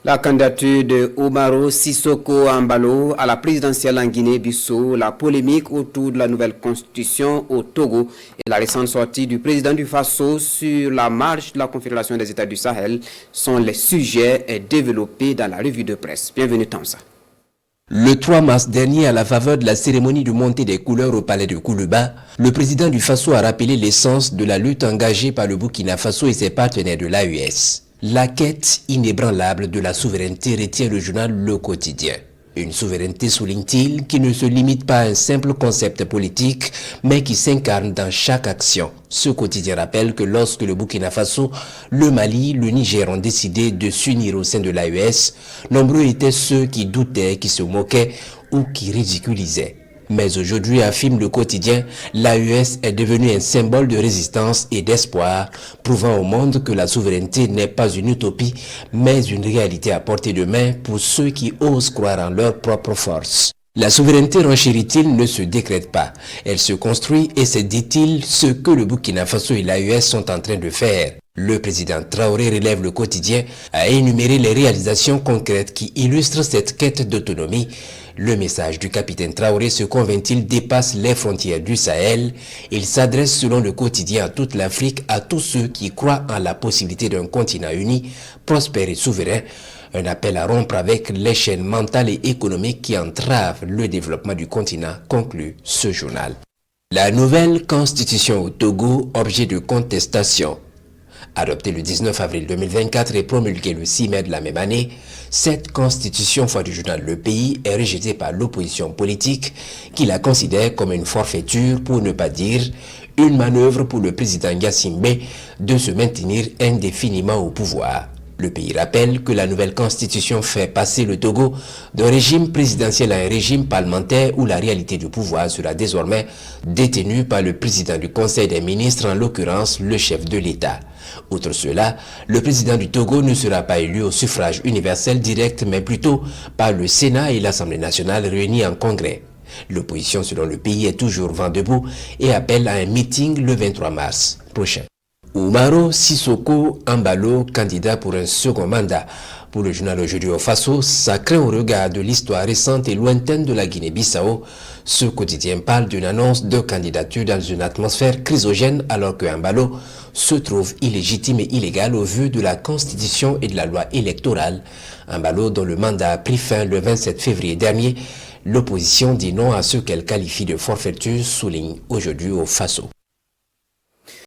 La candidature de Umaro Sissoko Embalo à la présidentielle en Guinée-Bissau, la polémique autour de la nouvelle constitution au Togo et la récente sortie du président du Faso sur la marche de la Confédération des États du Sahel sont les sujets développés dans la revue de presse. Bienvenue Tamsa. Le 3 mars dernier, à la faveur de la cérémonie de montée des couleurs au palais de Koulouba, le président du Faso a rappelé l'essence de la lutte engagée par le Burkina Faso et ses partenaires de l'AES. La quête inébranlable de la souveraineté retient le journal Le Quotidien. Une souveraineté, souligne-t-il, qui ne se limite pas à un simple concept politique, mais qui s'incarne dans chaque action. Ce quotidien rappelle que lorsque le Burkina Faso, le Mali, le Niger ont décidé de s'unir au sein de l'AES, nombreux étaient ceux qui doutaient, qui se moquaient ou qui ridiculisaient. Mais aujourd'hui, affirme le quotidien, l'AES est devenue un symbole de résistance et d'espoir, prouvant au monde que la souveraineté n'est pas une utopie, mais une réalité à portée de main pour ceux qui osent croire en leur propre force. La souveraineté, renchérit-il, ne se décrète pas. Elle se construit et c'est, dit-il, ce que le Burkina Faso et l'AES sont en train de faire. Le président Traoré, relève le quotidien, a énuméré les réalisations concrètes qui illustrent cette quête d'autonomie. Le message du capitaine Traoré, se convainc-il, dépasse les frontières du Sahel. Il s'adresse selon le quotidien à toute l'Afrique, à tous ceux qui croient en la possibilité d'un continent uni, prospère et souverain. Un appel à rompre avec les chaînes mentales et économiques qui entravent le développement du continent, conclut ce journal. La nouvelle constitution au Togo, objet de contestation. Adoptée le 19 avril 2024 et promulguée le 6 mai de la même année, cette constitution, foi du journal Le Pays, est rejetée par l'opposition politique qui la considère comme une forfaiture, pour ne pas dire une manœuvre pour le président Gnassingbé de se maintenir indéfiniment au pouvoir. Le Pays rappelle que la nouvelle constitution fait passer le Togo d'un régime présidentiel à un régime parlementaire où la réalité du pouvoir sera désormais détenue par le président du Conseil des ministres, en l'occurrence le chef de l'État. Outre cela, le président du Togo ne sera pas élu au suffrage universel direct, mais plutôt par le Sénat et l'Assemblée nationale réunis en congrès. L'opposition, selon Le Pays, est toujours vent debout et appelle à un meeting le 23 mars prochain. Umaro Sissoko Embalo, candidat pour un second mandat. Pour le journal Aujourd'hui au Faso, ça craint au regard de l'histoire récente et lointaine de la Guinée-Bissau. Ce quotidien parle d'une annonce de candidature dans une atmosphère chrysogène, alors que Embalo se trouve illégitime et illégal au vu de la Constitution et de la loi électorale. Embalo, dont le mandat a pris fin le 27 février dernier, l'opposition dit non à ce qu'elle qualifie de forfaiture, souligne Aujourd'hui au Faso.